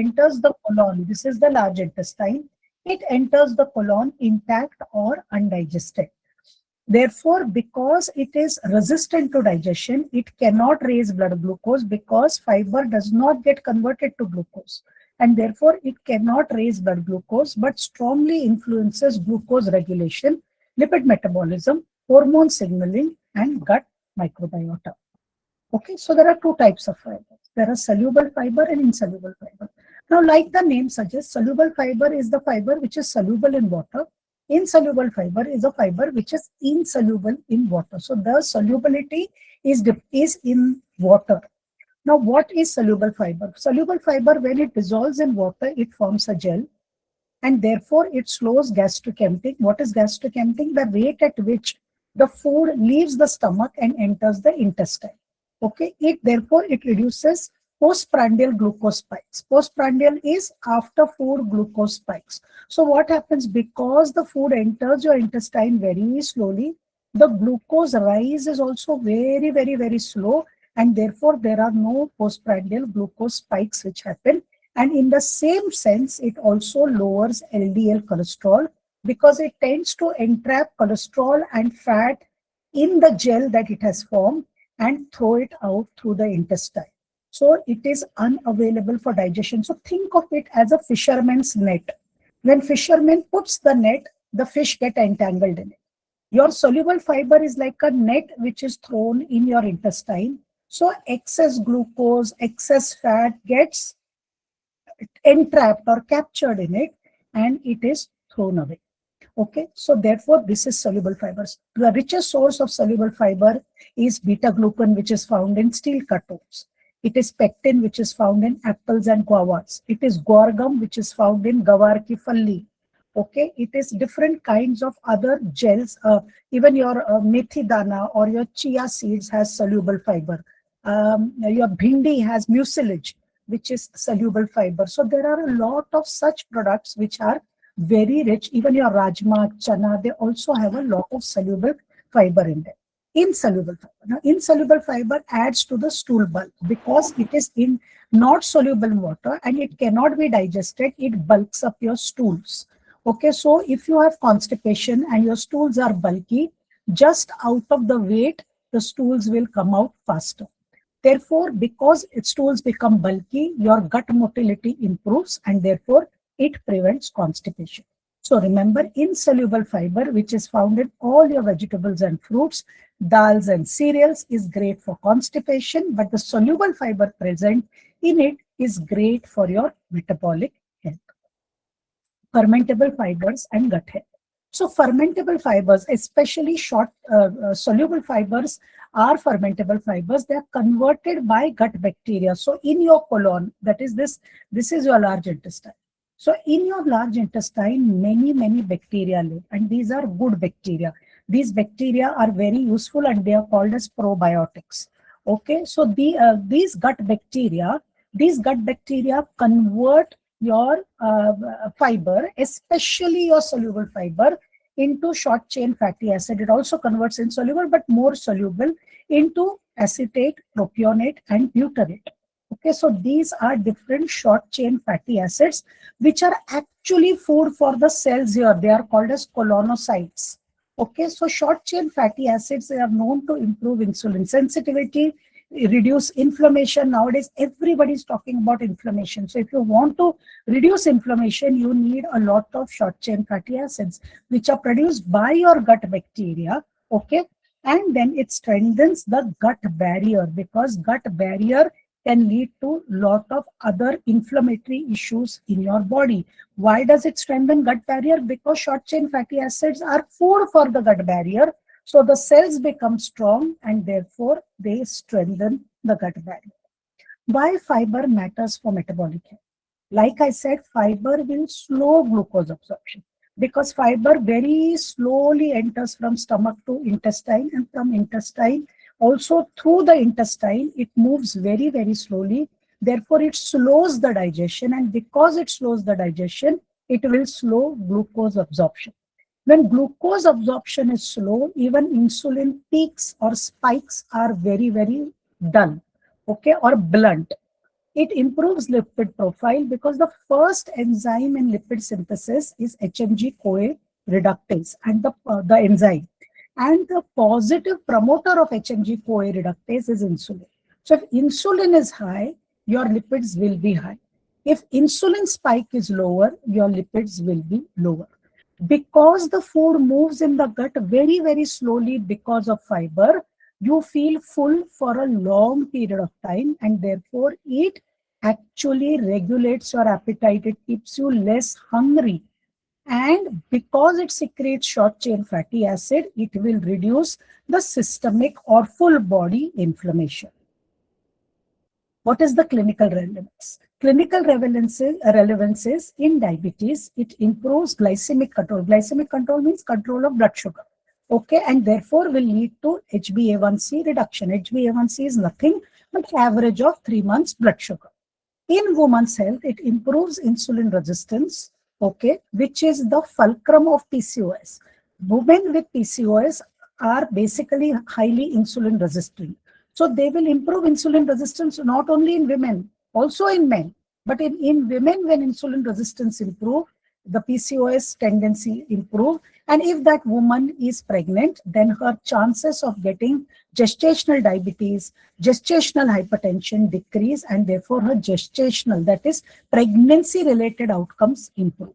enters the colon, this is the large intestine, it enters the colon intact or undigested. Therefore, because it is resistant to digestion, it cannot raise blood glucose because fiber does not get converted to glucose. And therefore, it cannot raise blood glucose, but strongly influences glucose regulation, lipid metabolism, hormone signaling, and gut microbiota. Okay, so there are two types of fibers. There are soluble fiber and insoluble fiber. Now, like the name suggests, soluble fiber is the fiber which is soluble in water. Insoluble fiber is a fiber which is insoluble in water. So the solubility is in water. Now, what is soluble fiber? Soluble fiber, when it dissolves in water, it forms a gel, and therefore it slows gastric emptying. What is gastric emptying? The rate at which the food leaves the stomach and enters the intestine. Okay, therefore it reduces postprandial glucose spikes. Postprandial is after food glucose spikes. So what happens? Because the food enters your intestine very slowly, the glucose rise is also very, very, very slow, and therefore there are no postprandial glucose spikes which happen. And in the same sense, it also lowers LDL cholesterol because it tends to entrap cholesterol and fat in the gel that it has formed and throw it out through the intestine. So it is unavailable for digestion. So think of it as a fisherman's net. When fisherman puts the net, the fish get entangled in it. Your soluble fiber is like a net which is thrown in your intestine. So excess glucose, excess fat gets entrapped or captured in it, and it is thrown away. Okay, so therefore this is soluble fibers. The richest source of soluble fiber is beta glucan, which is found in steel cutters. It is pectin, which is found in apples and guavas. It is guargum, which is found in gavar ki falli. Okay, it is different kinds of other gels. Even your methi dana or your chia seeds has soluble fiber. Your bhindi has mucilage, which is soluble fiber. So there are a lot of such products which are very rich. Even your rajma, chana, they also have a lot of soluble fiber in them. Insoluble fiber. Now, insoluble fiber adds to the stool bulk because it is not soluble in water and it cannot be digested. It bulks up your stools. Okay, so if you have constipation and your stools are bulky, just out of the weight, the stools will come out faster. Therefore, because stools become bulky, your gut motility improves and therefore it prevents constipation. So remember, insoluble fiber, which is found in all your vegetables and fruits, dals and cereals, is great for constipation, but the soluble fiber present in it is great for your metabolic health. Fermentable fibers and gut health. So fermentable fibers, especially short soluble fibers, are fermentable fibers. They are converted by gut bacteria. So in your colon, that is this is your large intestine. So in your large intestine, many bacteria live, and these are good bacteria. These bacteria are very useful and they are called as probiotics. Okay, so these gut bacteria convert your fiber, especially your soluble fiber, into short chain fatty acid. It also converts insoluble but more soluble into acetate, propionate, and butyrate. Okay, so these are different short chain fatty acids which are actually food for the cells here. They are called as colonocytes. Okay, so short chain fatty acids, they are known to improve insulin sensitivity, reduce inflammation. Nowadays, everybody is talking about inflammation. So if you want to reduce inflammation, you need a lot of short chain fatty acids, which are produced by your gut bacteria. Okay, and then it strengthens the gut barrier because gut barrier can lead to lot of other inflammatory issues in your body. Why does it strengthen gut barrier? Because short chain fatty acids are food for the gut barrier. So the cells become strong and therefore they strengthen the gut barrier. Why fiber matters for metabolic health? Like I said, fiber will slow glucose absorption because fiber very slowly enters from stomach to intestine, and from intestine also through the intestine, it moves very, very slowly. Therefore, it slows the digestion, and because it slows the digestion, it will slow glucose absorption. When glucose absorption is slow, even insulin peaks or spikes are very, very dull, okay, or blunt. It improves lipid profile because the first enzyme in lipid synthesis is HMG-CoA reductase, and the enzyme. And the positive promoter of HMG-CoA reductase is insulin. So if insulin is high, your lipids will be high. If insulin spike is lower, your lipids will be lower. Because the food moves in the gut very, very slowly because of fiber, you feel full for a long period of time, and therefore it actually regulates your appetite. It keeps you less hungry. And because it secretes short chain fatty acid, it will reduce the systemic or full body inflammation. What is the clinical relevance? Clinical relevance is in diabetes, it improves glycemic control. Glycemic control means control of blood sugar. Okay, and therefore will lead to HbA1c reduction. HbA1c is nothing but average of 3 months blood sugar. In women's health, it improves insulin resistance, okay, which is the fulcrum of PCOS. Women with PCOS are basically highly insulin resistant. So they will improve insulin resistance not only in women, also in men. But in women, when insulin resistance improve, the PCOS tendency improve. And if that woman is pregnant, then her chances of getting gestational diabetes, gestational hypertension decrease, and therefore her gestational, that is pregnancy-related outcomes improve.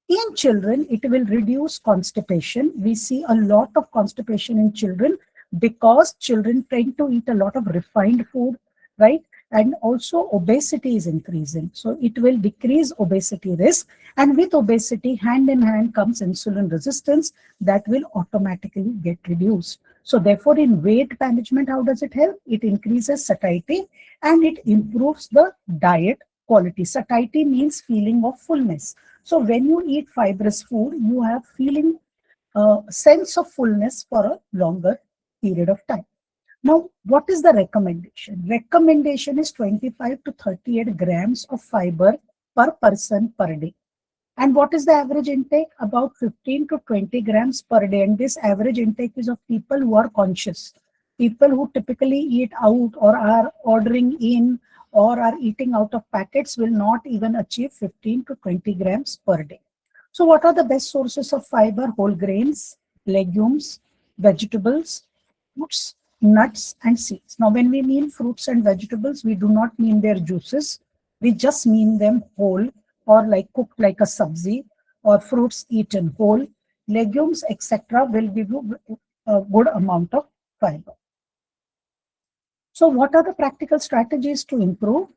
In children, it will reduce constipation. We see a lot of constipation in children because children tend to eat a lot of refined food, right? And also obesity is increasing. So it will decrease obesity risk. And with obesity, hand in hand comes insulin resistance that will automatically get reduced. So therefore, in weight management, how does it help? It increases satiety and it improves the diet quality. Satiety means feeling of fullness. So when you eat fibrous food, you have feeling sense of fullness for a longer period of time. Now, what is the recommendation? Recommendation is 25 to 38 grams of fiber per person per day. And what is the average intake? About 15 to 20 grams per day. And this average intake is of people who are conscious. People who typically eat out or are ordering in or are eating out of packets will not even achieve 15 to 20 grams per day. So what are the best sources of fiber? Whole grains, legumes, vegetables, fruits, nuts, and seeds. Now, when we mean fruits and vegetables, we do not mean their juices. We just mean them whole or like cooked like a sabzi or fruits eaten whole. Legumes, etc. will give you a good amount of fiber. So what are the practical strategies to improve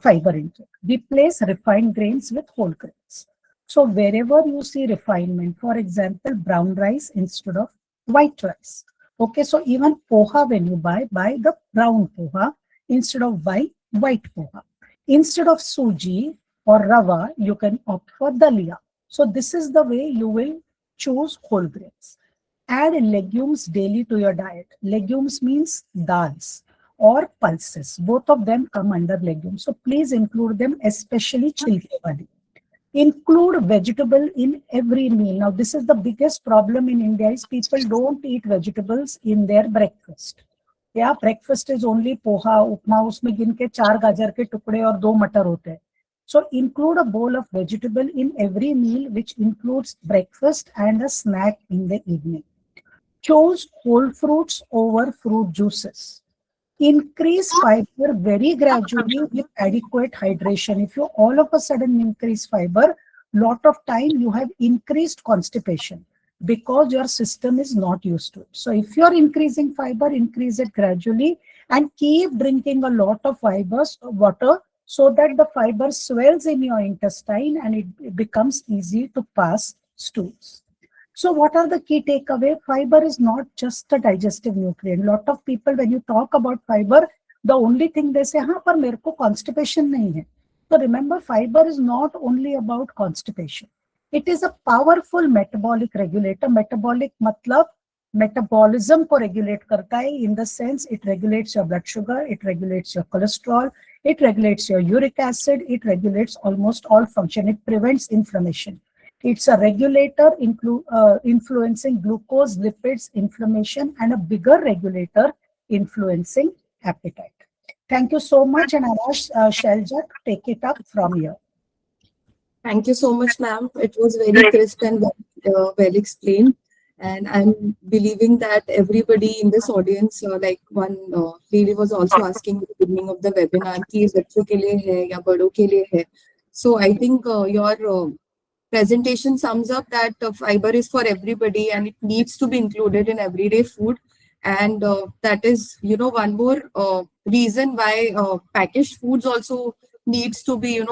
fiber intake? Replace refined grains with whole grains. So wherever you see refinement, for example, brown rice instead of white rice. Okay, so even poha, when you buy the brown poha instead of white poha. Instead of suji or rava, you can opt for dalia. So this is the way you will choose whole grains. Add legumes daily to your diet. Legumes means dals or pulses. Both of them come under legumes. So please include them, especially chilke wali. Include vegetable in every meal. Now, this is the biggest problem in India is people don't eat vegetables in their breakfast. Yeah, breakfast is only poha, upma, usme gin ke 4 gajar ke tukde aur 2 matar hote hain. So include a bowl of vegetable in every meal, which includes breakfast and a snack in the evening. Choose whole fruits over fruit juices. Increase fiber very gradually with adequate hydration. If you all of a sudden increase fiber, lot of time you have increased constipation because your system is not used to it. So if you are increasing fiber, increase it gradually and keep drinking a lot of water so that the fiber swells in your intestine and it becomes easy to pass stools. So what are the key takeaway? Fiber is not just a digestive nutrient. Lot of people, when you talk about fiber, the only thing they say, हाँ पर मेरे को constipation नहीं है. So remember, fiber is not only about constipation. It is a powerful metabolic regulator. Metabolic मतलब metabolism को regulate करता है, in the sense it regulates your blood sugar, it regulates your cholesterol, it regulates your uric acid, it regulates almost all function. It prevents inflammation. It's a regulator influencing glucose, lipids, inflammation, and a bigger regulator influencing appetite. Thank you so much, and I'll ask Shelja to take it up from here. Thank you so much, ma'am. It was very crisp and well explained. And I'm believing that everybody in this audience, like one lady was also asking at the beginning of the webinar, कि बच्चों के लिए है या बड़ों के लिए है. So I think your presentation sums up that fiber is for everybody and it needs to be included in everyday food. And that is, one more reason why packaged foods also needs to be,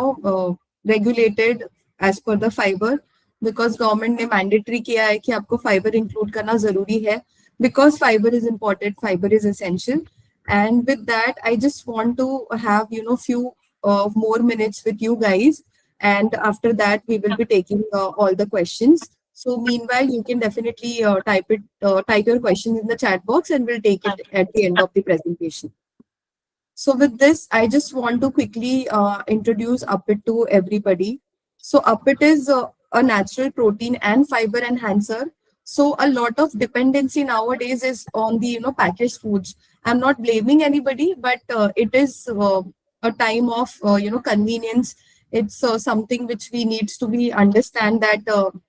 regulated as per the fiber, because government ने mandatory किया है कि आपको fiber include करना जरूरी है, because fiber is important, fiber is essential. And with that, I just want to have, few more minutes with you guys. And after that, we will be taking all the questions. So meanwhile, you can definitely type your questions in the chat box and we'll take it at the end of the presentation. So with this, I just want to quickly introduce Uppit to everybody. So Uppit is a natural protein and fiber enhancer. So a lot of dependency nowadays is on the packaged foods. I'm not blaming anybody, but it is a time of convenience. It's something which we needs to be understand that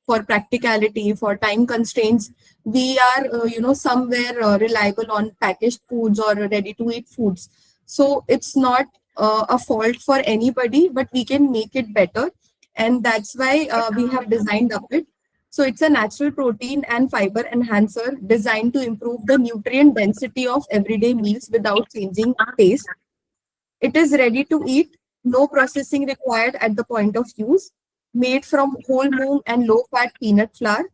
for practicality, for time constraints, we are somewhere reliable on packaged foods or ready to eat foods. So it's not a fault for anybody, but we can make it better. And that's why we have designed Uppit. So it's a natural protein and fiber enhancer designed to improve the nutrient density of everyday meals without changing taste. It is ready to eat, no processing required at the point of use, made from whole moong and low-fat peanut flour,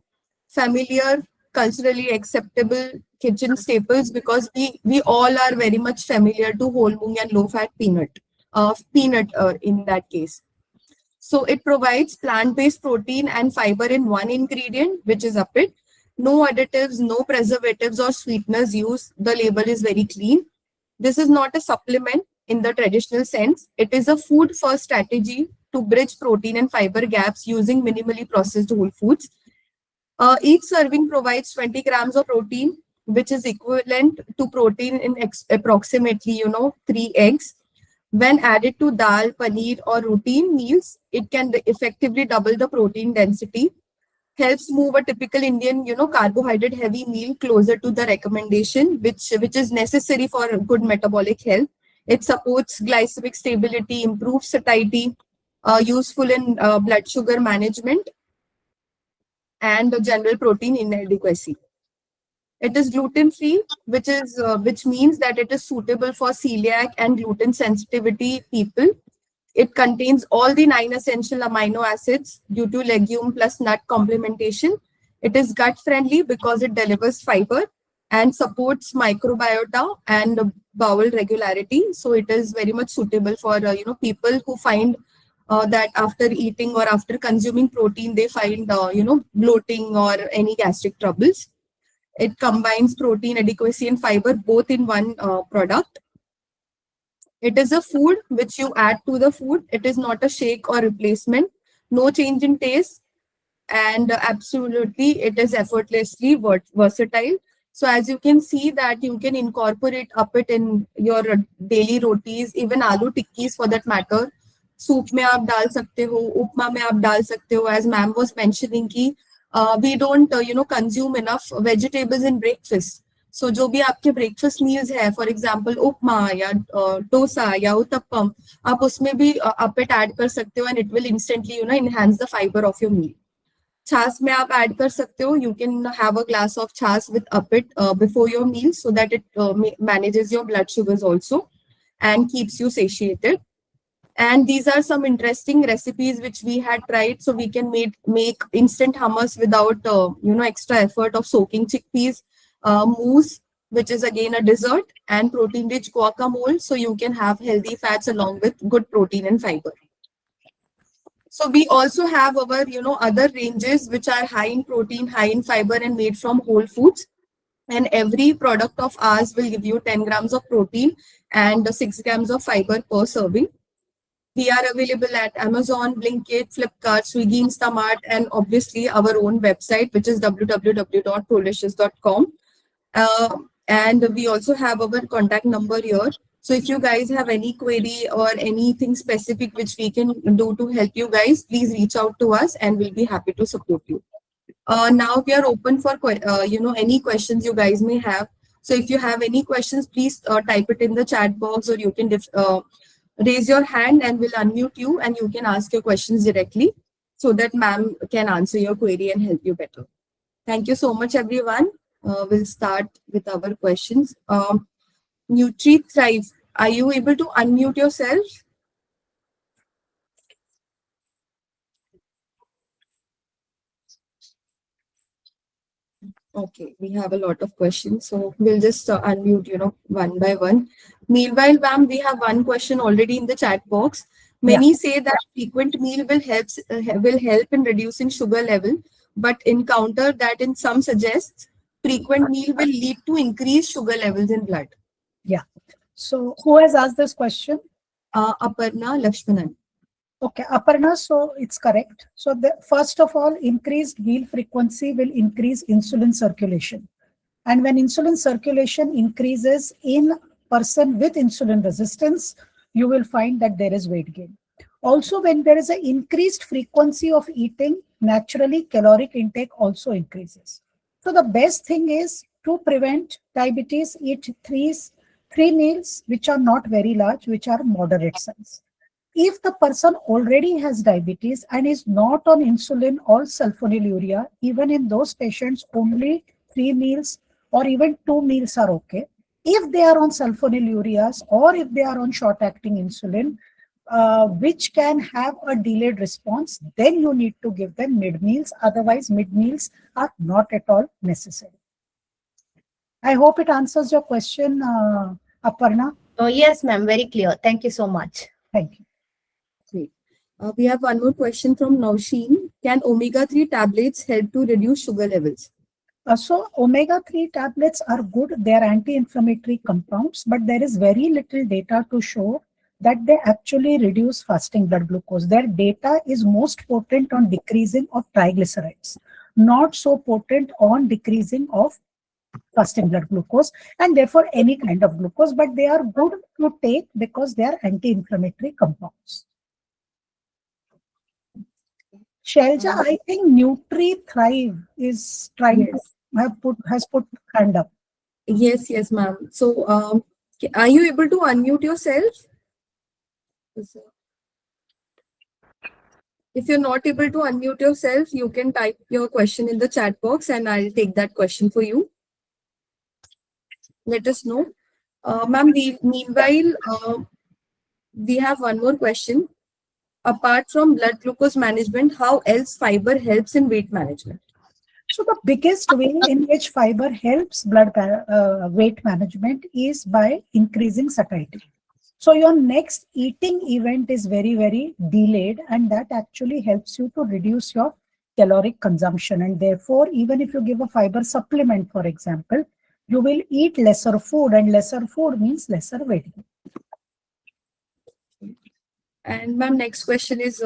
familiar, culturally acceptable kitchen staples, because we all are very much familiar to whole moong and low-fat peanut in that case. So it provides plant-based protein and fiber in one ingredient, which is Uppit. No additives, no preservatives or sweeteners used. The label is very clean. This is not a supplement in the traditional sense. It is a food-first strategy to bridge protein and fiber gaps using minimally processed whole foods. Each serving provides 20 grams of protein, which is equivalent to protein in approximately, 3 eggs. When added to dal, paneer or routine meals, it can effectively double the protein density, helps move a typical Indian, carbohydrate heavy meal closer to the recommendation, which is necessary for good metabolic health. It supports glycemic stability, improves satiety, useful in blood sugar management and general protein inadequacy. It is gluten-free, which means that it is suitable for celiac and gluten sensitivity people. It contains all the 9 essential amino acids due to legume plus nut complementation. It is gut-friendly because it delivers fiber and supports microbiota and bowel regularity. So it is very much suitable for people who find that after eating or after consuming protein, they find bloating or any gastric troubles. It combines protein adequacy and fiber both in one product. It is a food which you add to the food. It is not a shake or replacement. No change in taste. And absolutely, it is effortlessly versatile. So as you can see that you can incorporate Uppit in your daily rotis, even aloo tikkis for that matter. Soup में आप डाल सकते हो, उपमा में आप डाल सकते हो. As ma'am was mentioning कि we don't consume enough vegetables in breakfast. So जो भी आपके breakfast meals है, for example उपमा या डोसा या उत्तपम, आप उसमें भी Uppit add कर सकते हो and it will instantly enhance the fiber of your meal. छाछ में आप add कर सकते हो. You can have a glass of छाछ with Uppit before your meal so that it manages your blood sugars also and keeps you satiated. And these are some interesting recipes which we had tried. So we can make instant hummus without extra effort of soaking chickpeas, mousse, which is again a dessert, and protein-rich guacamole. So you can have healthy fats along with good protein and fiber. So we also have our other ranges which are high in protein, high in fiber, and made from whole foods. And every product of ours will give you 10 grams of protein and 6 grams of fiber per serving. We are available at Amazon, Blinkit, Flipkart, Swiggy, Instamart, and obviously our own website, which is www.prolicious.com. And we also have our contact number here. So if you guys have any query or anything specific which we can do to help you guys, please reach out to us and we'll be happy to support you. Now we are open for any questions you guys may have. So if you have any questions, please type it in the chat box, or you can raise your hand and we'll unmute you and you can ask your questions directly so that ma'am can answer your query and help you better. Thank you so much, everyone. We'll start with our questions. NutriThrive, are you able to unmute yourself? Okay, we have a lot of questions, so we'll just unmute, one by one. Meanwhile, ma'am, we have one question already in the chat box. Many say that frequent meal will help in reducing sugar level, but encounter that in some suggests frequent meal will lead to increased sugar levels in blood. Yeah. So who has asked this question? Aparna Lakshmanan. Okay, Aparna, so it's correct. So first of all, increased meal frequency will increase insulin circulation. And when insulin circulation increases in person with insulin resistance, you will find that there is weight gain. Also, when there is an increased frequency of eating, naturally caloric intake also increases. So the best thing is to prevent diabetes, eat three meals which are not very large, which are moderate size. If the person already has diabetes and is not on insulin or sulfonylurea, even in those patients, only 3 meals or even 2 meals are okay. If they are on sulfonylureas or if they are on short-acting insulin, which can have a delayed response, then you need to give them mid-meals. Otherwise, mid-meals are not at all necessary. I hope it answers your question, Aparna. Oh, yes, ma'am. Very clear. Thank you so much. Thank you. Great. We have one more question from Nausheen. Can omega-3 tablets help to reduce sugar levels? So omega-3 tablets are good. They are anti-inflammatory compounds, but there is very little data to show that they actually reduce fasting blood glucose. Their data is most potent on decreasing of triglycerides, not so potent on decreasing of fasting blood glucose and therefore any kind of glucose, but they are good to take because they are anti-inflammatory compounds. Shelja, I think NutriThrive is trying to has put hand up. Yes, ma'am. So, are you able to unmute yourself? If you're not able to unmute yourself, you can type your question in the chat box and I'll take that question for you. Let us know. Ma'am, meanwhile, we have one more question. Apart from blood glucose management, how else fiber helps in weight management? So the biggest way in which fiber helps weight management is by increasing satiety. So your next eating event is very, very delayed, and that actually helps you to reduce your caloric consumption. And therefore, even if you give a fiber supplement, for example, you will eat lesser food, and lesser food means lesser weight gain. And ma'am, next question is,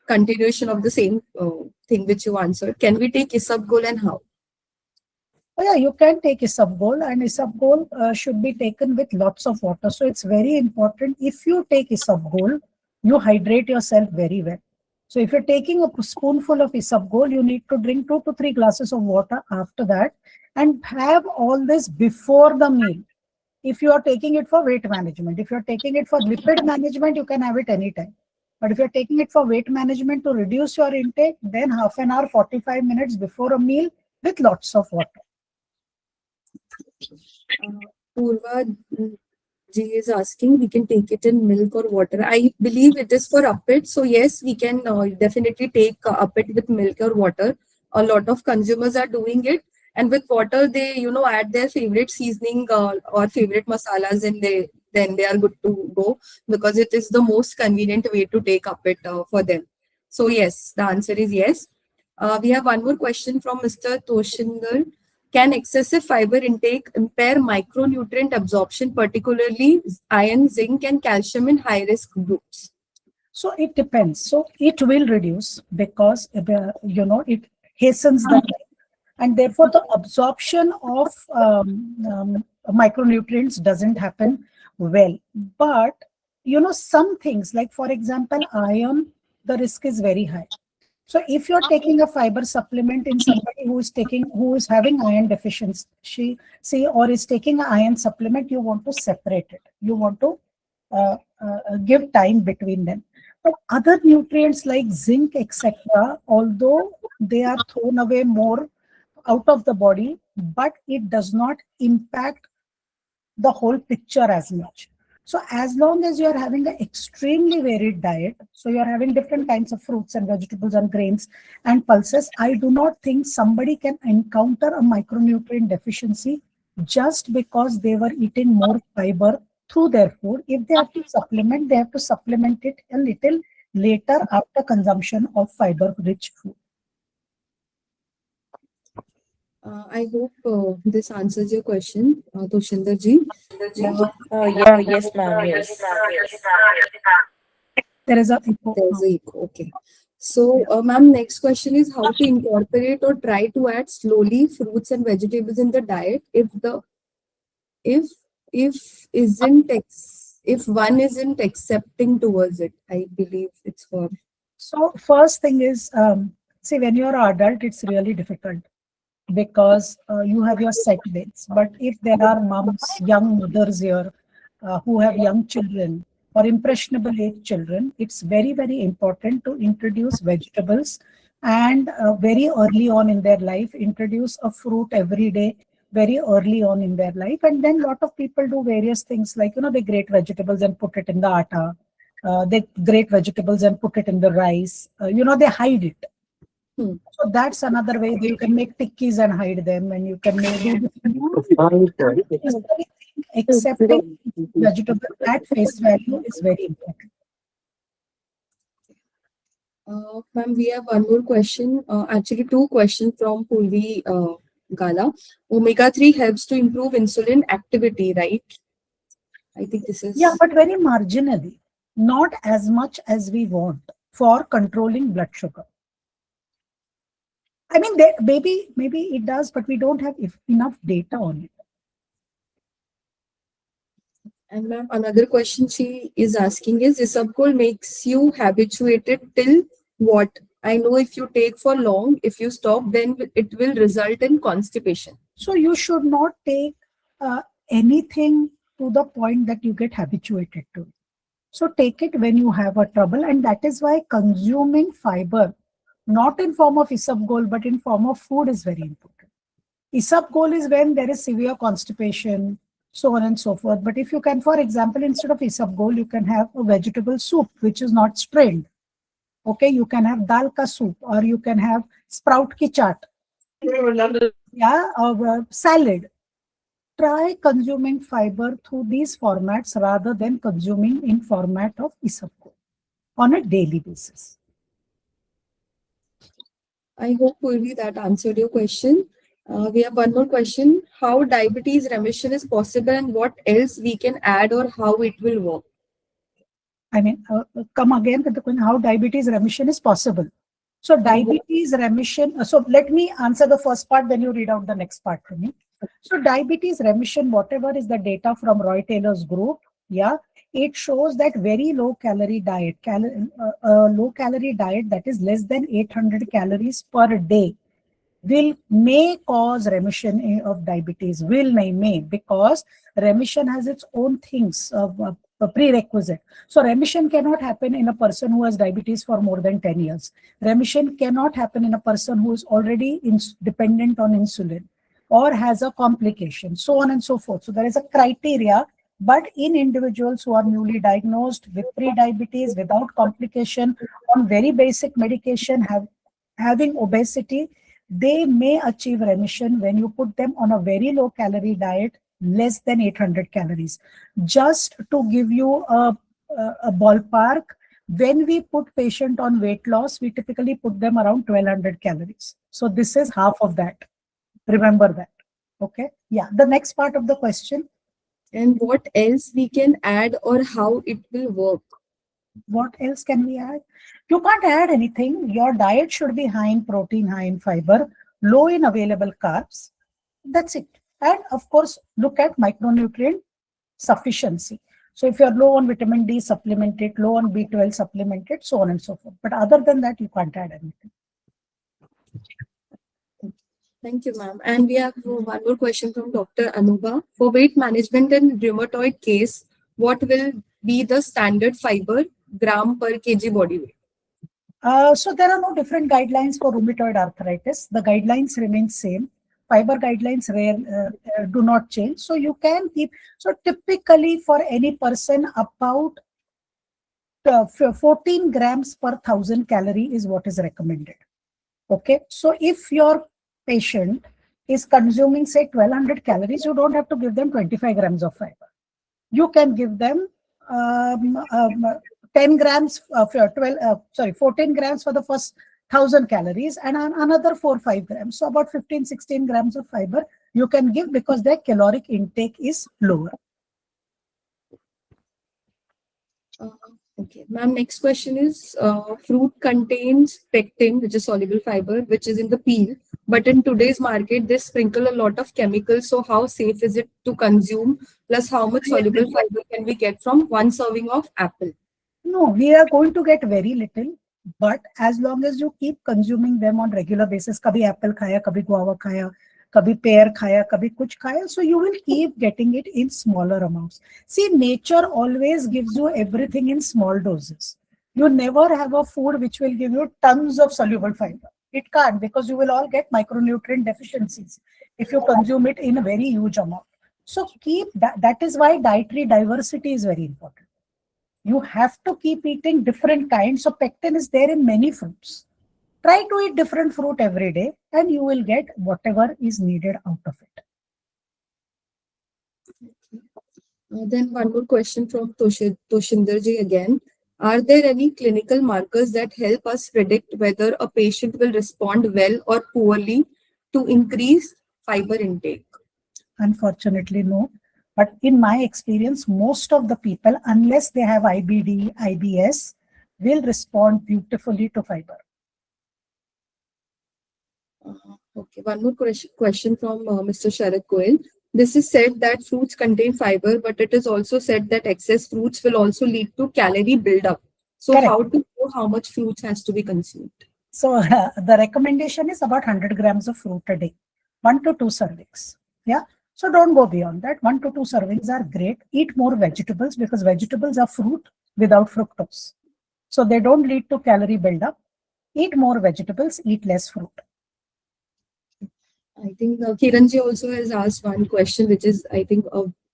continuation of the same thing which you answered. Can we take isabgol and how? Oh yeah, you can take isabgol, and isabgol should be taken with lots of water. So it's very important. If you take isabgol, you hydrate yourself very well. So if you're taking a spoonful of isabgol, you need to drink 2 to 3 glasses of water after that and have all this before the meal. If you are taking it for weight management, if you're taking it for lipid management, you can have it anytime. But if you're taking it for weight management to reduce your intake, then half an hour, 45 minutes before a meal with lots of water. Purva Ji is asking, we can take it in milk or water. I believe it is for uppit. So yes, we can definitely take uppit with milk or water. A lot of consumers are doing it. And with water, they, add their favorite seasoning or favorite masalas, and then they are good to go because it is the most convenient way to take up it for them. So yes, the answer is yes. We have one more question from Mr. Toshinder. Can excessive fiber intake impair micronutrient absorption, particularly iron, zinc, and calcium in high-risk groups? So it depends. So it will reduce because, it hastens the time. And therefore, the absorption of micronutrients doesn't happen. well. But some things, like for example, iron, the risk is very high. So if you're taking a fiber supplement in somebody who is having iron deficiency, or is taking an iron supplement, you want to separate it. You want to give time between them. But other nutrients like zinc, etc., although they are thrown away more out of the body, but it does not impact the whole picture as much. So as long as you're having an extremely varied diet, so you're having different kinds of fruits and vegetables and grains and pulses, I do not think somebody can encounter a micronutrient deficiency just because they were eating more fiber through their food. If they have to supplement, they have to supplement it a little later after consumption of fiber-rich food. I hope this answers your question, Toshinder ji. Yes, ma'am. Yes. There is a echo. There's a echo. Okay. So, ma'am, next question is how to incorporate or try to add slowly fruits and vegetables in the diet if one isn't accepting towards it. I believe it's for. So first thing is, see, when you're an adult, it's really difficult because you have your set days. But if there are moms, young mothers here who have young children or impressionable age children, it's very, very important to introduce vegetables and very early on in their life, introduce a fruit every day very early on in their life. And then a lot of people do various things like, they grate vegetables and put it in the atta. They grate vegetables and put it in the rice. They hide it. So that's another way that you can make tikkis and hide them, and you can make accepting vegetable at face value is very important. Ma'am, we have one more question. Actually, two questions from Purvi Gala. Omega-3 helps to improve insulin activity, right? I think this is. Yeah, but very marginally, not as much as we want for controlling blood sugar. I mean, maybe it does, but we don't have enough data on it. And ma'am, another question she is asking is isabgol makes you habituated till what? I know if you take for long, if you stop, then it will result in constipation. So you should not take anything to the point that you get habituated to. So take it when you have a trouble, and that is why consuming fiber, not in form of isabgol, but in form of food is very important. Isabgol is when there is severe constipation, so on and so forth. But if you can, for example, instead of isabgol, you can have a vegetable soup, which is not strained. Okay, you can have dal ka soup, or you can have sprout ki chaat. Yeah, or salad. Try consuming fiber through these formats rather than consuming in format of isabgol on a daily basis. I hope, Purvi, that answered your question. We have one more question. How diabetes remission is possible and what else we can add or how it will work? I mean, come again with the question, how diabetes remission is possible. So diabetes remission, so let me answer the first part, then you read out the next part for me. So diabetes remission, whatever is the data from Roy Taylor's group, yeah, it shows that very low calorie diet, low calorie diet that is less than 800 calories per day may cause remission of diabetes. May, because remission has its own things, a prerequisite. So remission cannot happen in a person who has diabetes for more than 10 years. Remission cannot happen in a person who is already dependent on insulin or has a complication, so on and so forth. So there is a criteria, but in individuals who are newly diagnosed with pre-diabetes, without complication, on very basic medication, having obesity, they may achieve remission when you put them on a very low calorie diet, less than 800 calories. Just to give you a ballpark, when we put patient on weight loss, we typically put them around 1200 calories. So this is half of that. Remember that. Okay. Yeah. The next part of the question. And what else we can add or how it will work? What else can we add? You can't add anything. Your diet should be high in protein, high in fiber, low in available carbs. That's it. And of course, look at micronutrient sufficiency. So if you're low on vitamin D, supplement it, low on B12, supplement it, so on and so forth. But other than that, you can't add anything. Thank you, ma'am. And we have one more question from Dr. Anuba. For weight management in rheumatoid case, what will be the standard fiber gram per kg body weight? So there are no different guidelines for rheumatoid arthritis. The guidelines remain same. Fiber guidelines do not change. So you can keep, so typically for any person about 14 grams per 1000 calorie is what is recommended. Okay. So if your patient is consuming say 1200 calories, you don't have to give them 25 grams of fiber. You can give them 10 grams of 14 grams for the first 1000 calories and another 4-5 grams. So about 15-16 grams of fiber you can give because their caloric intake is lower. Okay, ma'am, next question is fruit contains pectin, which is soluble fiber, which is in the peel. But in today's market, they sprinkle a lot of chemicals. So how safe is it to consume? Plus, how much soluble fiber can we get from one serving of apple? No, we are going to get very little. But as long as you keep consuming them on regular basis, kabhi apple khaya, kabhi guava khaya, kabhi pear khaya, kabhi kuch khaya, so you will keep getting it in smaller amounts. See, nature always gives you everything in small doses. You never have a food which will give you tons of soluble fiber. It can't, because you will all get micronutrient deficiencies if you consume it in a very huge amount. So keep that. That is why dietary diversity is very important. You have to keep eating different kinds. So pectin is there in many fruits. Try to eat different fruit every day and you will get whatever is needed out of it. Then one more question from Toshinderji again. Are there any clinical markers that help us predict whether a patient will respond well or poorly to increase fiber intake? Unfortunately, no. But in my experience, most of the people, unless they have IBD, IBS, will respond beautifully to fiber. Okay, one more question from Mr. Sharad Goel. This is said that fruits contain fiber, but it is also said that excess fruits will also lead to calorie buildup. So Correct. how to know how much fruits has to be consumed? So the recommendation is about 100 grams of fruit a day, 1 to 2 servings. Yeah. So don't go beyond that. 1 to 2 servings are great. Eat more vegetables because vegetables are fruit without fructose. So they don't lead to calorie buildup. Eat more vegetables, eat less fruit. I think Kiranji also has asked one question, which is, I think,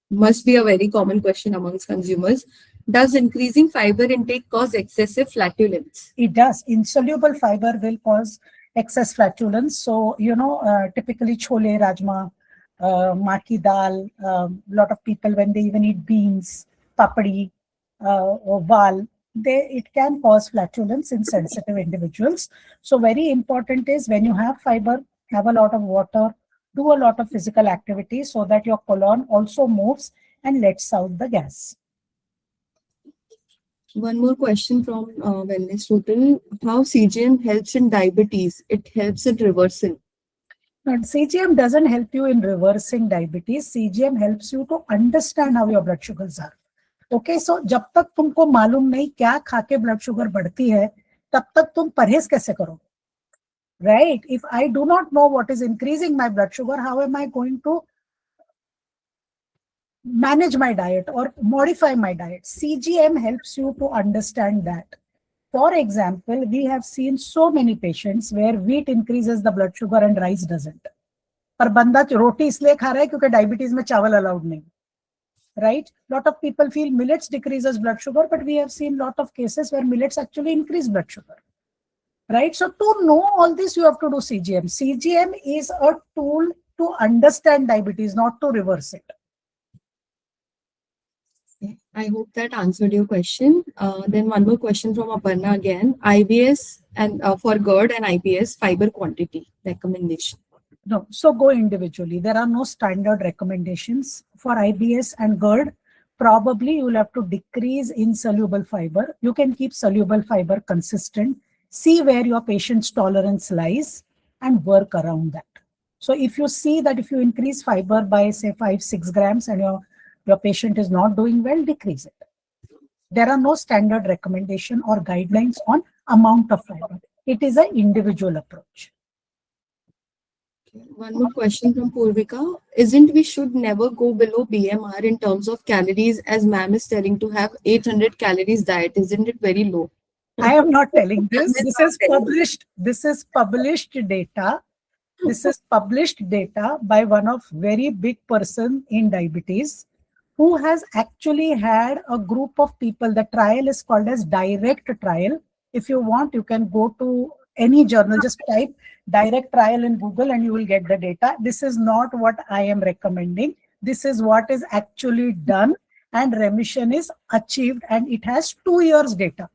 must be a very common question amongst consumers. Does increasing fiber intake cause excessive flatulence? It does. Insoluble fiber will cause excess flatulence. So, typically chole, rajma, maa ki dal, lot of people when they even eat beans, papadi, or val, it can cause flatulence in sensitive individuals. So very important is when you have fiber, have a lot of water, do a lot of physical activity so that your colon also moves and lets out the gas. One more question from Wellness Total. How CGM helps in diabetes? It helps in reversal. But CGM doesn't help you in reversing diabetes. CGM helps you to understand how your blood sugars are. Okay, so जब तक तुमको मालूम नहीं क्या खा के blood sugar बढ़ती है, तब तक तुम परहेज कैसे करोगे? Right? If I do not know what is increasing my blood sugar, how am I going to manage my diet or modify my diet? CGM helps you to understand that. For example, we have seen so many patients where wheat increases the blood sugar and rice doesn't. पर बंदा रोटी इसलिए खा रहा है क्योंकि diabetes में चावल allowed नहीं. Right? Lot of people feel millets decreases blood sugar, but we have seen lot of cases where millets actually increase blood sugar. Right? So to know all this, you have to do CGM. CGM is a tool to understand diabetes, not to reverse it. I hope that answered your question. Then one more question from Aparna again. IBS and for GERD and IBS fiber quantity recommendation. No, so go individually. There are no standard recommendations for IBS and GERD. Probably you will have to decrease insoluble fiber. You can keep soluble fiber consistent. See where your patient's tolerance lies and work around that. So if you see that if you increase fiber by say 5-6 grams and your Your patient is not doing well, decrease it. There are no standard recommendation or guidelines on amount of fiber. It is an individual approach. One more question from Purvika. Isn't we should never go below BMR in terms of calories, as ma'am is telling to have 800 calories diet? Isn't it very low? I am not telling this. This is published. This is published data. This is published data by one of very big person in diabetes who has actually had a group of people. The trial is called as direct trial. If you want, you can go to any journal, just type direct trial in Google and you will get the data. This is not what I am recommending. This is what is actually done, and remission is achieved, and it has 2 years data.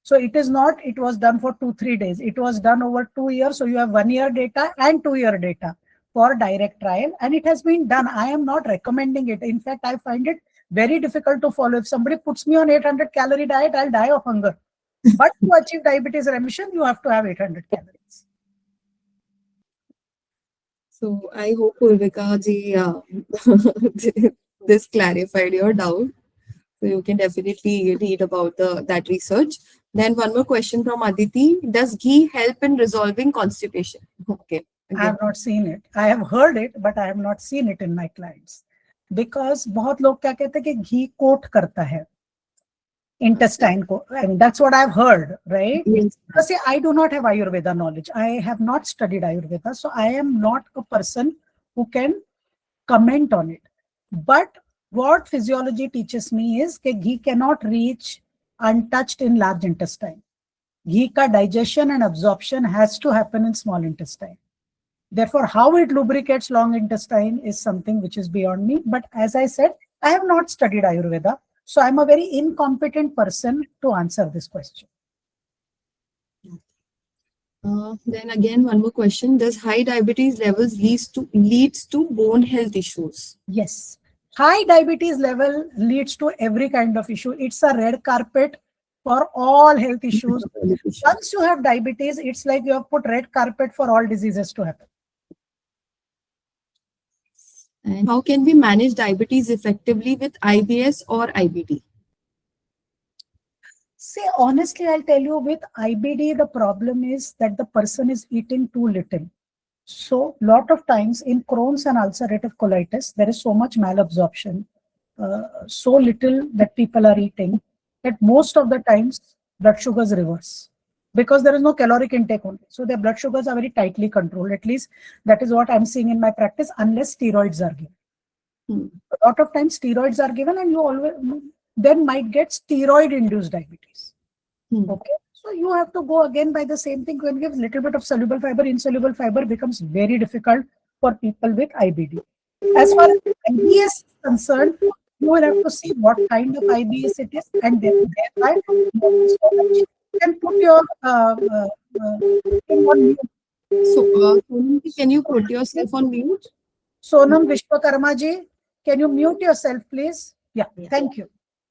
So it is not, it was done for 2-3 days. It was done over 2 years. So you have 1 year data and 2 year data for direct trial, and it has been done. I am not recommending it. In fact, I find it very difficult to follow. If somebody puts me on 800 calorie diet, I'll die of hunger. But to achieve diabetes remission, you have to have 800 calories. So I hope Purvika ji, this clarified your doubt. So you can definitely read about that research. Then one more question from Aditi. Does ghee help in resolving constipation? Okay. I have not seen it. I have heard it, but I have not seen it in my clients. Because बहुत लोग क्या कहते हैं कि घी coat करता है intestine को. And that's what I've heard, right? Yes. Because see, I do not have Ayurveda knowledge. I have not studied Ayurveda. So I am not a person who can comment on it. But what physiology teaches me is that ghee cannot reach untouched in large intestine. Ghee ka digestion and absorption has to happen in small intestine. Therefore, how it lubricates long intestine is something which is beyond me. But as I said, I have not studied Ayurveda. So I'm a very incompetent person to answer this question. Then again, one more question. Does high diabetes levels leads to bone health issues? Yes. High diabetes level leads to every kind of issue. It's a red carpet for all health issues. Once you have diabetes, it's like you have put red carpet for all diseases to happen. And how can we manage diabetes effectively with IBS or IBD? See, honestly, I'll tell you, with IBD, the problem is that the person is eating too little. So lot of times in Crohn's and ulcerative colitis, there is so much malabsorption, so little that people are eating, that most of the times blood sugars reverse because there is no caloric intake only. So their blood sugars are very tightly controlled. At least that is what I'm seeing in my practice, unless steroids are given. A lot of times steroids are given and you always then might get steroid-induced diabetes. Okay. So you have to go again by the same thing. When you give a little bit of soluble fiber, insoluble fiber becomes very difficult for people with IBD. As far as IBS is concerned, you will have to see what kind of IBS it is, and thereby you can put your thing on mute. So, can you put yourself on mute? Sonam Vishwakarma ji, can you mute yourself, please? Yeah, thank you.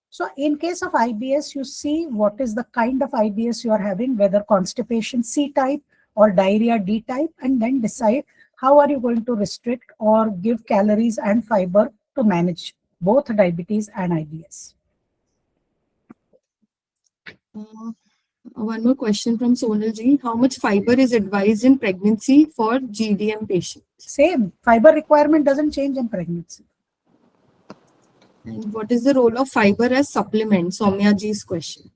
So in case of IBS, you see what is the kind of IBS you are having, whether constipation C type or diarrhea D type, and then decide how are you going to restrict or give calories and fiber to manage both diabetes and IBS. One more question from Sonal ji. How much fiber is advised in pregnancy for GDM patients? Same. Fiber requirement doesn't change in pregnancy. And what is the role of fiber as supplement? Soumya ji's question.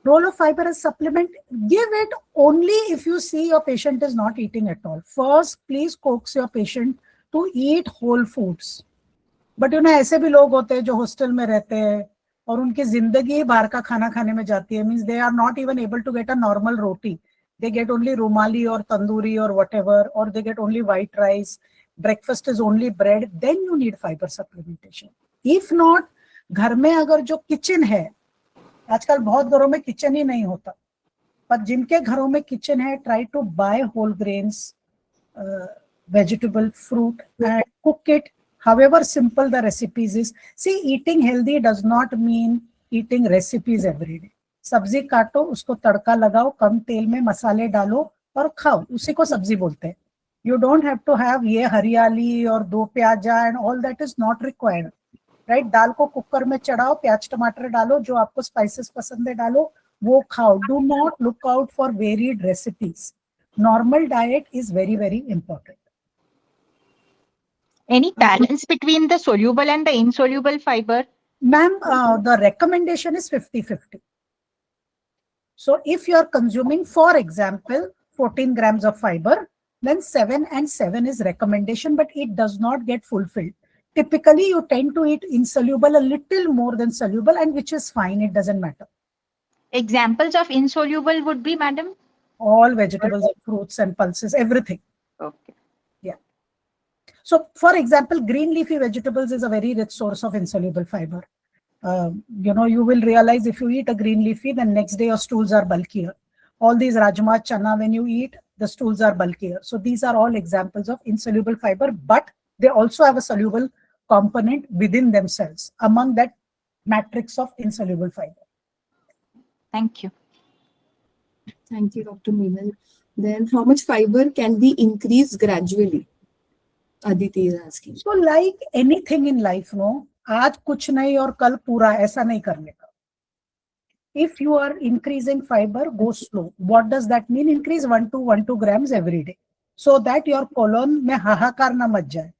Role of fiber as supplement, give it only if you see your patient is not eating at all. First, please coax your patient to eat whole foods. But you know, ऐसे भी लोग होते हैं जो hostel में रहते हैं और उनकी जिंदगी बाहर का खाना खाने में जाती है. Means they are not even able to get a normal roti. They get only rumali or tandoori or whatever, or they get only white rice. Breakfast is only bread. Then you need fiber supplementation. If not, घर में अगर जो kitchen है, आजकल बहुत घरों में kitchen ही नहीं होता, पर जिनके घरों में किचन है, try to buy whole grains, vegetable, fruit, and cook it. However simple the recipes is. See, eating healthy does not mean eating recipes every day. सब्जी काटो, उसको तड़का लगाओ, कम तेल में मसाले डालो और खाओ, उसी को सब्जी बोलते हैं. You don't have to have ये हरियाली और 2 प्याजा and all that is not required. Right? दाल को कुकर में चढ़ाओ, प्याज टमाटर डालो, जो आपको स्पाइसेस पसंद है डालो, वो खाओ. Do not look out for varied recipes. Normal diet is very, very important. Any balance between the soluble and the insoluble fiber? Ma'am, the recommendation is 50-50. So if you are consuming, for example, 14 grams of fiber, then 7 and 7 is recommendation, but it does not get fulfilled. Typically, you tend to eat insoluble a little more than soluble, and which is fine, it doesn't matter. Examples of insoluble would be, madam? All vegetables and fruits and pulses, everything. Okay. Yeah. So, for example, green leafy vegetables is a very rich source of insoluble fiber. You will realize if you eat a green leafy, then next day your stools are bulkier. All these rajma, chana, when you eat, the stools are bulkier. So these are all examples of insoluble fiber, but they also have a soluble component within themselves among that matrix of insoluble fiber. Thank you. Thank you, Dr. Meenal. Then how much fiber can be increased gradually? Aditi is asking. So like anything in life, no, आज कुछ नहीं और कल पूरा, ऐसा नहीं करने का. If you are increasing fiber, go slow. What does that mean? Increase 1 to 1-2 grams every day, so that your colon में हाहाकार ना मच जाए,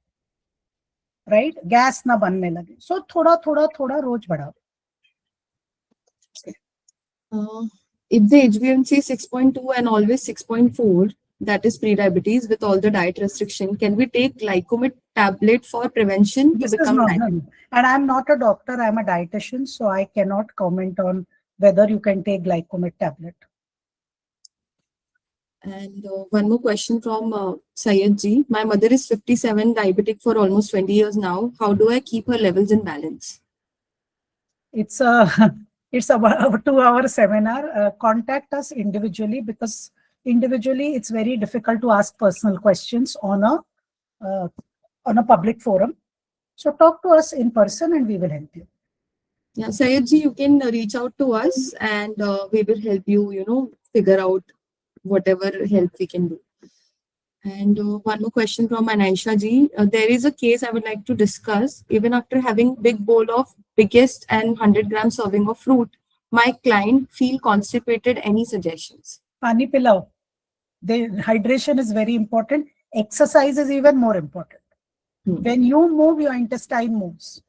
right? Gas ना बनने लगे. So थोड़ा थोड़ा रोज बढ़ाओ. If the HbA1c is 6.2 and always 6.4, that is pre-diabetes with all the diet restriction, can we take glycomate tablet for prevention to become diabetic? And I'm not a doctor, I'm a dietitian, so I cannot comment on whether you can take glycomate tablet. And one more question from Sayed ji. My mother is 57, diabetic for almost 20 years now. How do I keep her levels in balance? It's a 2-hour seminar. Contact us individually, because individually it's very difficult to ask personal questions on a public forum. So talk to us in person and we will help you. Yeah, Sayed ji, you can reach out to us and we will help you, figure out whatever help we can do. And one more question from Anaisha ji. There is a case I would like to discuss. Even after having big bowl of biggest and 100 gram serving of fruit, my client feel constipated. Any suggestions? Pani pilao. The hydration is very important. Exercise is even more important. When you move, your intestine moves.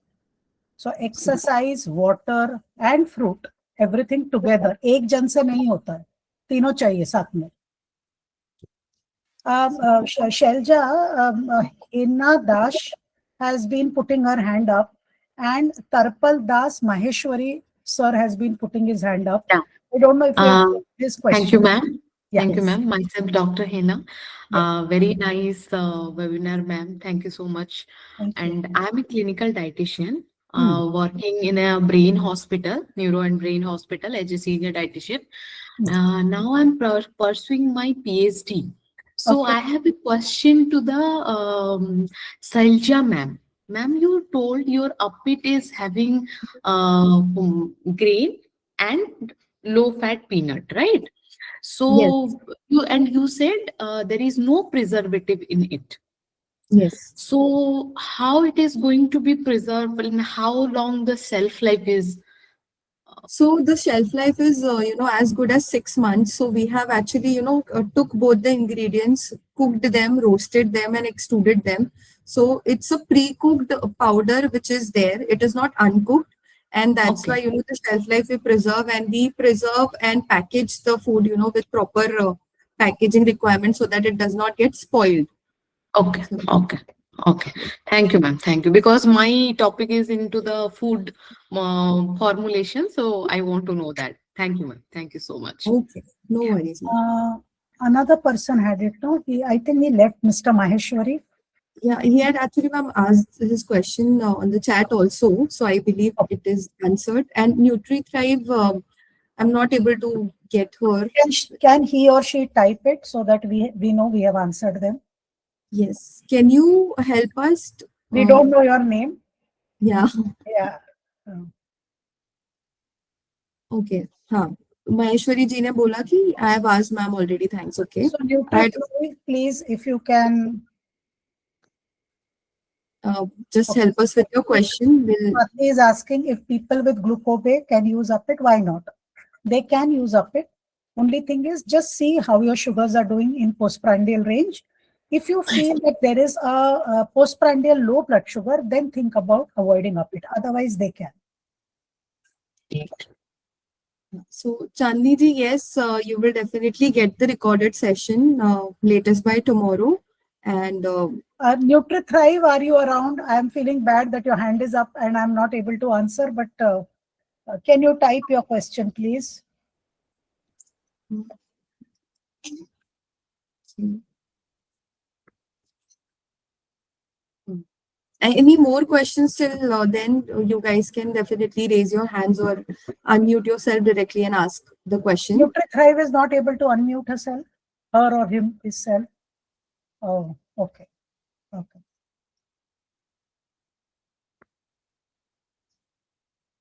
So exercise, water and fruit, everything together. एक जन से नहीं होता है, तीनों चाहिए साथ में. Shelja, Inna Dash has been putting her hand up, and Tarpal Das Maheshwari sir has been putting his hand up. Yeah. I don't know if you have this question. Thank you, ma'am. Yeah. Thank you, ma'am. Myself, Dr. Hena. Yeah. Very nice webinar, ma'am. Thank you so much. Thank you. And I'm a clinical dietitian working in a brain hospital, neuro and brain hospital as a senior dietitian. Now I'm pursuing my PhD. So Okay. I have a question to the Sailja ma'am. Ma'am, you told your uppit is having grain and low-fat peanut, right? So you said there is no preservative in it. Yes. So how it is going to be preserved and how long the shelf life is? So the shelf life is, as good as 6 months. So we have actually, took both the ingredients, cooked them, roasted them and extruded them. So it's a pre-cooked powder which is there. It is not uncooked. And that's why, the shelf life we preserve, and we preserve and package the food, with proper packaging requirements so that it does not get spoiled. Okay. Thank you, ma'am. Thank you. Because my topic is into the food formulation. So I want to know that. Thank you, ma'am. Thank you so much. Okay. No worries. Another person had it, no? I think he left, Mr. Maheshwari. Yeah, he had actually, ma'am, asked his question on the chat also. So I believe it is answered. And NutriThrive, I'm not able to get her. Can he or she type it so that we know we have answered them? Yes. Can you help us? We don't know your name. Yeah. Yeah. Okay. हाँ. Maheshwari ji ने बोला कि I have asked ma'am already. Thanks. Okay. So NutriThrive, please, if you can. Just Okay. help us with your question. We'll Swati is asking if people with glucose can use up it. Why not? They can use up it. Only thing is just see how your sugars are doing in postprandial range. If you feel that there is a postprandial low blood sugar, then think about avoiding up it. Otherwise, they can. So, Chandni ji, yes, you will definitely get the recorded session latest by tomorrow. And NutriThrive, are you around? I am feeling bad that your hand is up and I'm not able to answer, but can you type your question, please? any more questions till then, you guys can definitely raise your hands or unmute yourself directly and ask the question. NutriThrive is not able to unmute herself, her or him himself. Oh, okay. Okay.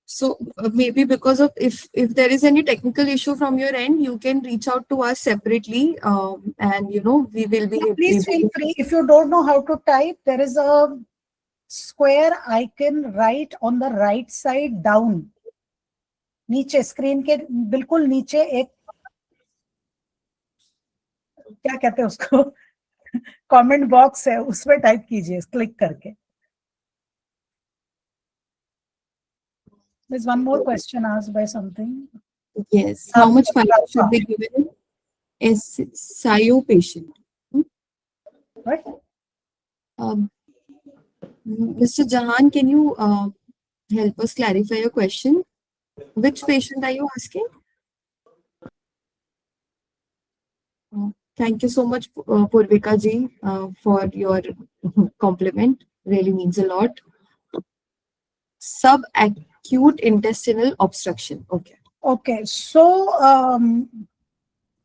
So maybe because of if there is any technical issue from your end, you can reach out to us separately, and we will be Please feel free. If you don't know how to type, there is a square icon right on the right side down. नीचे screen के बिल्कुल नीचे एक क्या कहते हैं उसको comment box है, उसमें टाइप कीजिए क्लिक करके. There's one more question asked by something. Yes. How much fiber should be given as SIO patient? Right? Mr. Jahan, can you help us clarify your question? Which patient are you asking? Thank you so much, Purvika ji, for your compliment. Really means a lot. Subacute intestinal obstruction. Okay. Okay. So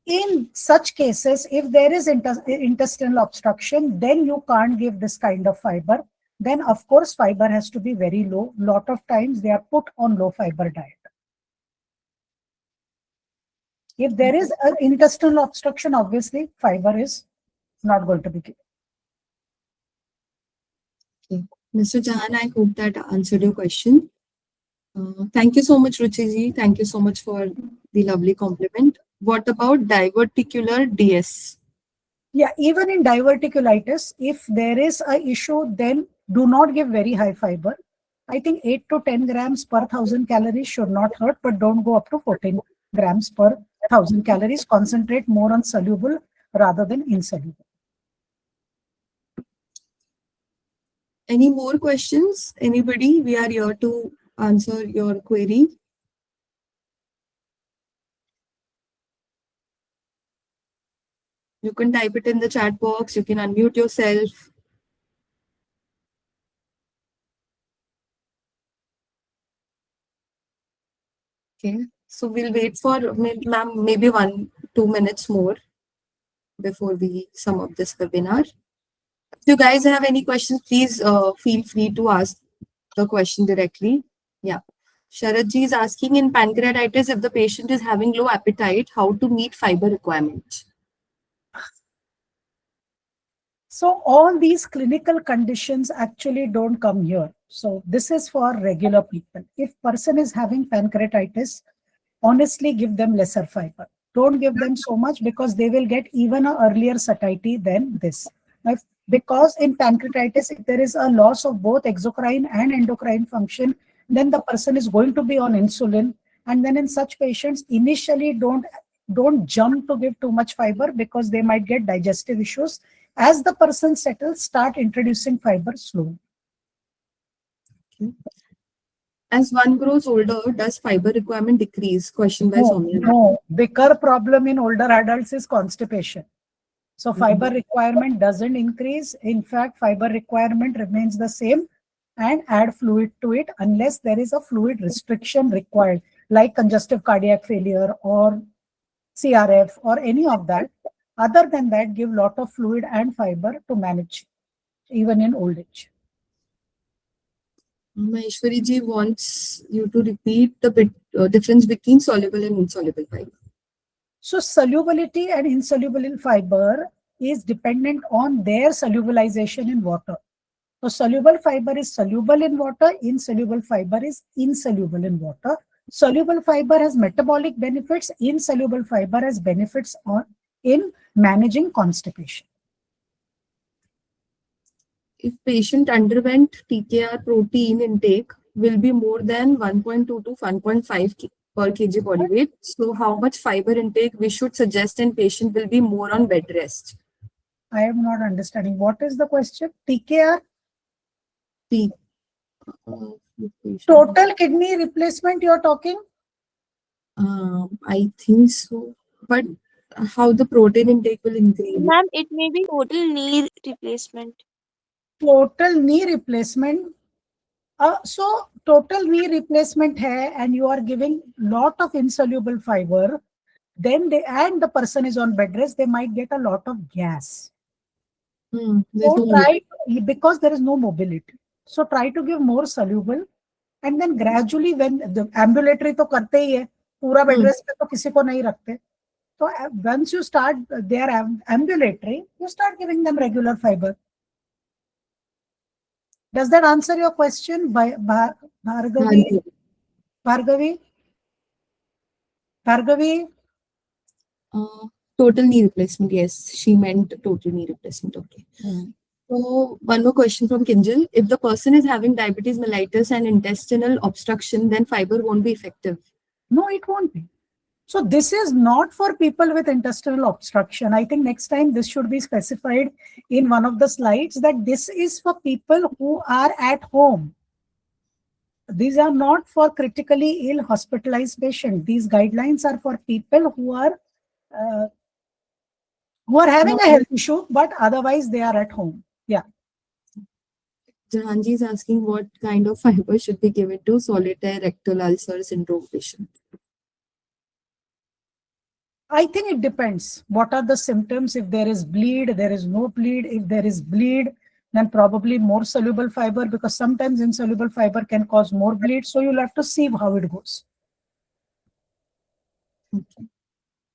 in such cases, if there is intestinal obstruction, then you can't give this kind of fiber. Then, of course, fiber has to be very low. Lot of times they are put on low fiber diet. If there is an intestinal obstruction, obviously fiber is not going to be given. Okay. Mr. Jahan, I hope that answered your question. Thank you so much, Ruchi ji. Thank you so much for the lovely compliment. What about diverticular DS? Yeah, even in diverticulitis, if there is an issue, then do not give very high fiber. I think 8 to 10 grams per 1000 calories should not hurt, but don't go up to 14 grams per 1000 calories. Concentrate more on soluble rather than insoluble. Any more questions? Anybody? We are here to answer your query. You can type it in the chat box. You can unmute yourself. Okay. So we'll wait for ma'am maybe 1-2 minutes more before we sum up this webinar. If you guys have any questions, please feel free to ask the question directly. Yeah. Sharad ji is asking, in pancreatitis, if the patient is having low appetite, how to meet fiber requirements? So all these clinical conditions actually don't come here. So this is for regular people. If person is having pancreatitis, honestly give them lesser fiber. Don't give them so much because they will get even an earlier satiety than this. Because in pancreatitis, if there is a loss of both exocrine and endocrine function, then the person is going to be on insulin. And then in such patients, initially don't jump to give too much fiber because they might get digestive issues. As the person settles, start introducing fiber slowly. Okay. As one grows older, does fiber requirement decrease? Question by Soumya. No, bigger problem in older adults is constipation. So fiber requirement doesn't increase. In fact, fiber requirement remains the same, and add fluid to it unless there is a fluid restriction required, like congestive cardiac failure or CRF or any of that. Other than that, give lot of fluid and fiber to manage, even in old age. Maheshwari ji wants you to repeat the difference between soluble and insoluble fiber. So solubility and insoluble in fiber is dependent on their solubilization in water. So soluble fiber is soluble in water, insoluble fiber is insoluble in water. Soluble fiber has metabolic benefits, insoluble fiber has benefits in managing constipation. If patient underwent TKR, protein intake will be more than 1.2 to 1.5 per kg body weight. So how much fiber intake we should suggest and patient will be more on bed rest? I am not understanding. What is the question? TKR? Total kidney replacement you are talking? I think so. But how the protein intake will increase? Ma'am, it may be total knee replacement. Total knee replacement. So total knee replacement hai and you are giving lot of insoluble fiber, then the person is on bed rest, they might get a lot of gas. So because there is no mobility. So try to give more soluble and then gradually when the ambulatory to karte hi hai, pura bed rest pe to kisi ko nahi rakhte. So once you start their ambulatory, you start giving them regular fiber. Does that answer your question, Bhargavi? Bhargavi? Bhargavi? Total knee replacement, yes. She meant total knee replacement, okay. So one more question from Kinjal. If the person is having diabetes mellitus and intestinal obstruction, then fiber won't be effective. No, it won't be. So this is not for people with intestinal obstruction. I think next time this should be specified in one of the slides that this is for people who are at home. These are not for critically ill hospitalized patients. These guidelines are for people who are having a health issue, but otherwise they are at home. Yeah. Jahanji is asking what kind of fiber should be given to solitary rectal ulcer syndrome patient. I think it depends. What are the symptoms? If there is bleed, there is no bleed. If there is bleed, then probably more soluble fiber, because sometimes insoluble fiber can cause more bleed. So you'll have to see how it goes. Okay.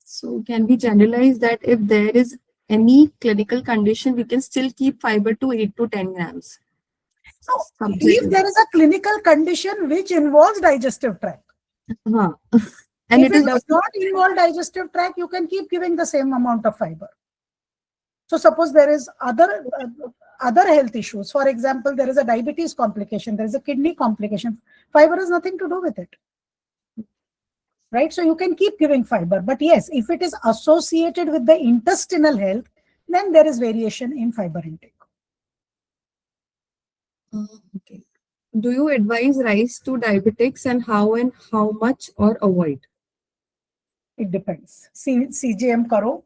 So can we generalize that if there is any clinical condition, we can still keep fiber to 8 to 10 grams? So if there is a clinical condition which involves digestive tract, and if it does not involve digestive tract, you can keep giving the same amount of fiber. So suppose there is other health issues. For example, there is a diabetes complication, there is a kidney complication. Fiber has nothing to do with it. Right? So you can keep giving fiber. But yes, if it is associated with the intestinal health, then there is variation in fiber intake. Okay. Do you advise rice to diabetics and how much or avoid? It depends. CGM karo.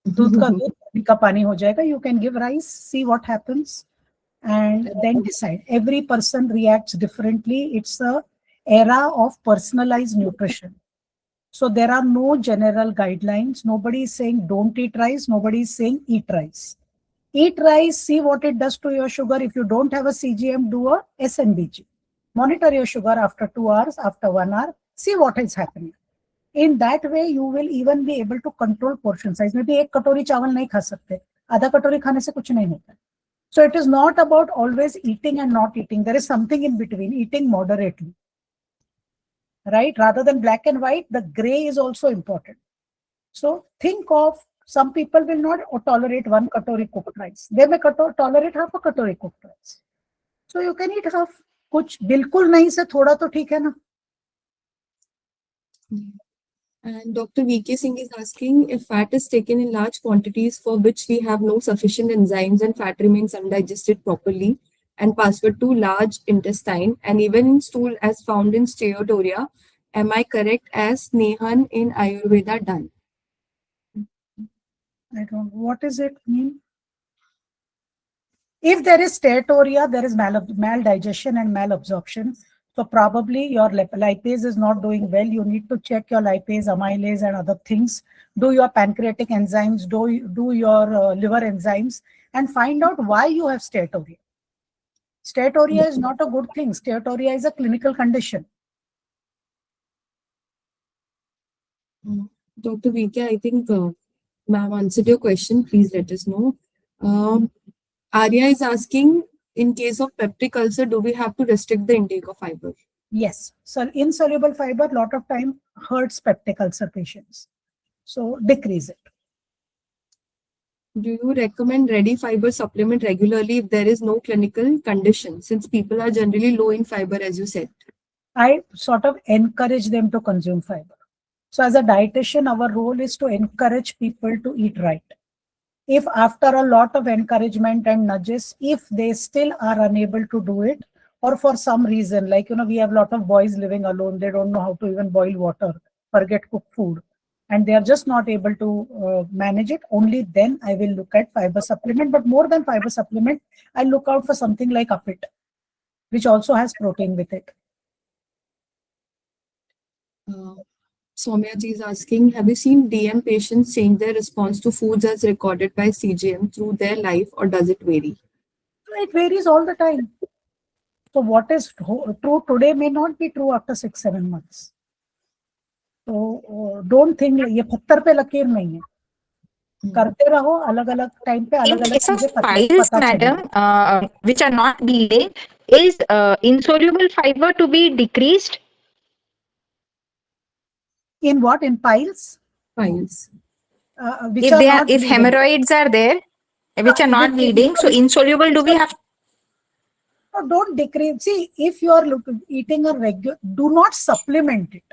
दूध का दूध, पानी का पानी हो जाएगा. You can give rice, see what happens, and then decide. Every person reacts differently. It's a era of personalized nutrition. So there are no general guidelines. Nobody is saying don't eat rice. Nobody is saying eat rice. Eat rice, see what it does to your sugar. If you don't have a CGM, do a SNBG. Monitor your sugar after 2 hours, after 1 hour, see what is happening. In that way, you will even be able to control portion size. Maybe एक कटोरी चावल नहीं खा सकते, आधा कटोरी खाने से कुछ नहीं होता. So it is not about always eating and not eating. There is something in between, eating moderately. Right? Rather than black and white, the gray is also important. So think of, some people will not tolerate 1 katori cooked rice. They may tolerate half a katori cooked rice. So you can eat half. कुछ बिल्कुल नहीं से थोड़ा तो ठीक है ना. And Dr. VK Singh is asking if fat is taken in large quantities for which we have no sufficient enzymes and fat remains undigested properly and passed to large intestine and even in stool as found in steatorrhea, am I correct as Nehan in Ayurveda done? I don't know. What does it mean? If there is steatorrhea, there is maldigestion and malabsorption. So probably your lipase is not doing well. You need to check your lipase, amylase and other things. Do your pancreatic enzymes, do your liver enzymes and find out why you have steatorrhea. Steatorrhea is not a good thing. Steatorrhea is a clinical condition. Dr. VK, I think ma'am answered your question. Please let us know. Arya is asking, in case of peptic ulcer, do we have to restrict the intake of fiber? Yes. So insoluble fiber, lot of time hurts peptic ulcer patients. So decrease it. Do you recommend ready fiber supplement regularly if there is no clinical condition, since people are generally low in fiber, as you said? I sort of encourage them to consume fiber. So as a dietitian, our role is to encourage people to eat right. If after a lot of encouragement and nudges, if they still are unable to do it, or for some reason, like, we have a lot of boys living alone, they don't know how to even boil water, forget cook food, and they are just not able to manage it, only then I will look at fiber supplement. But more than fiber supplement, I look out for something like Upit, which also has protein with it. Soumya ji is asking, have you seen DM patients change their response to foods as recorded by CGM through their life, or does it vary? It varies all the time. So what is true today may not be true after 6-7 months. So don't think ये पत्थर पे लकीर नहीं है. करते रहो, अलग-अलग time पे In अलग-अलग case of चीजें piles, पता madam, which are not bleeding, is insoluble fiber to be decreased? In what? In piles? Piles. Which If are they are, not if bleeding. hemorrhoids are there, which are not bleeding, so insoluble, do we have? No, don't decrease. See, if you are eating a regular, do not supplement it.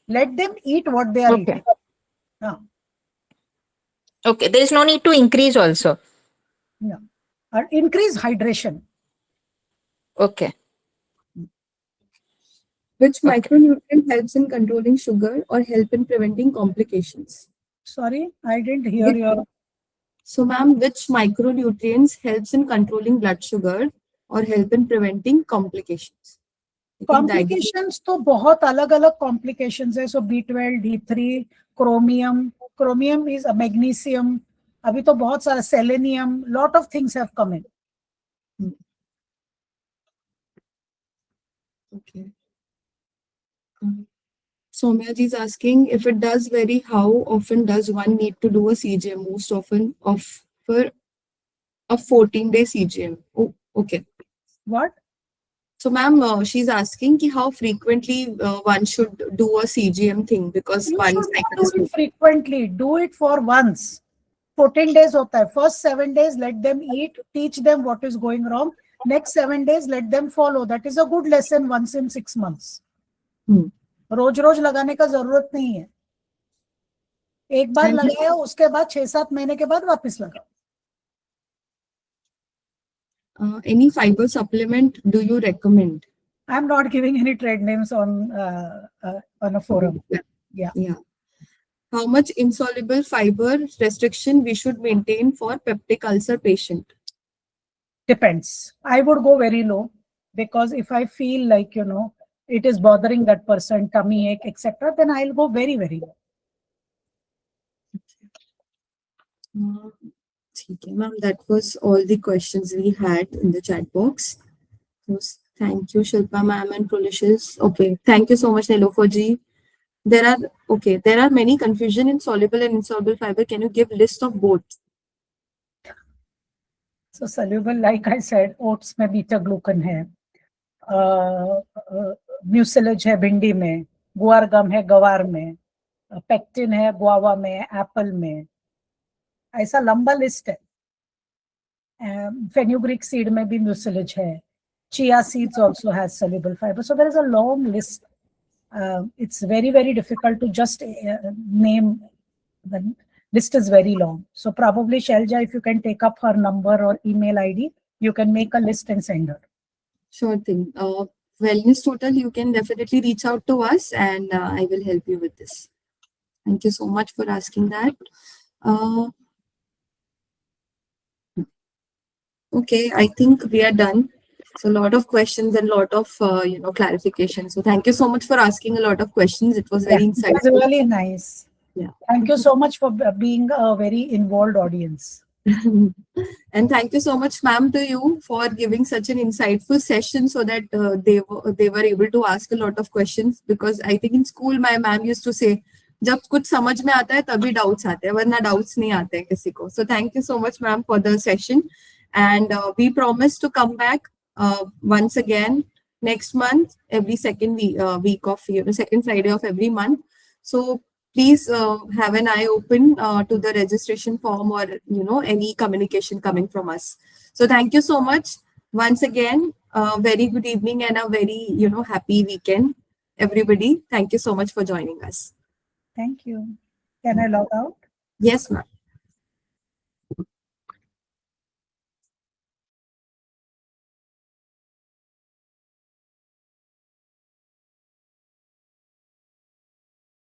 Let them eat what they are Okay. eating. No. Okay, there is no need to increase also. No. Increase hydration. Okay. Which micronutrient helps in controlling sugar or help in preventing complications? Sorry, I didn't hear your. So, ma'am, which micronutrients helps in controlling blood sugar or help in preventing complications? Complications तो बहुत अलग-अलग complications है. So B12, D3, chromium is a magnesium. अभी तो बहुत सारा selenium. Lot of things have come in. Okay. Soumya ji is asking, if it does vary, how often does one need to do a CGM? Most often for a 14-day CGM. Oh, okay. What? So, ma'am, she's asking ki how frequently one should do a CGM thing, because You one should cycle not is do it frequently. Do it for once. 14 days होता है. First 7 days, let them eat, teach them what is going wrong. Next 7 days, let them follow. That is a good lesson once in 6 months. रोज रोज लगाने का जरूरत नहीं है. एक बार लगाया, उसके बाद 6-7 महीने के बाद वापस लगाओ. Any fiber supplement do you recommend? I'm not giving any trade names on a forum. Yeah. How much insoluble fiber restriction we should maintain for peptic ulcer patient? Depends. I would go very low, because if I feel like, it is bothering that person, tummy ache, etc., then I'll go very, very low. Okay, ma'am, that was all the questions we had in the chat box. So, thank you, Shilpa ma'am and Prolicious. Okay, thank you so much, Nilofer ji. There are many confusion in soluble and insoluble fiber. Can you give list of both? So soluble, like I said, oats में beta glucan है, mucilage है भिंडी में, गुआर गम है गवार में, pectin है guava में, apple में. ऐसा लंबा लिस्ट है. Fenugreek seed में भी mucilage है. Chia seeds also has soluble fiber. So there is a long list. It's very, very difficult to just name. The list is very long. So probably Shelja, if you can take up her number or email ID, you can make a list and send her. Sure thing. Wellness Total, you can definitely reach out to us, and I will help you with this. Thank you so much for asking that. Okay, I think we are done. So a lot of questions and a lot of clarification. So thank you so much for asking a lot of questions. It was very insightful. It was really nice. Yeah. Thank you so much for being a very involved audience. And thank you so much, ma'am, to you for giving such an insightful session, so that they were able to ask a lot of questions. Because I think in school my ma'am used to say, जब कुछ समझ में आता है तभी doubts आते हैं, वरना doubts नहीं आते हैं किसी को. So thank you so much, ma'am, for the session. And we promise to come back once again next month, every second week of, second Friday of every month. So please have an eye open to the registration form or, any communication coming from us. So thank you so much once again. Very good evening and a very, happy weekend, everybody. Thank you so much for joining us. Thank you. Can I log out? Yes, ma'am.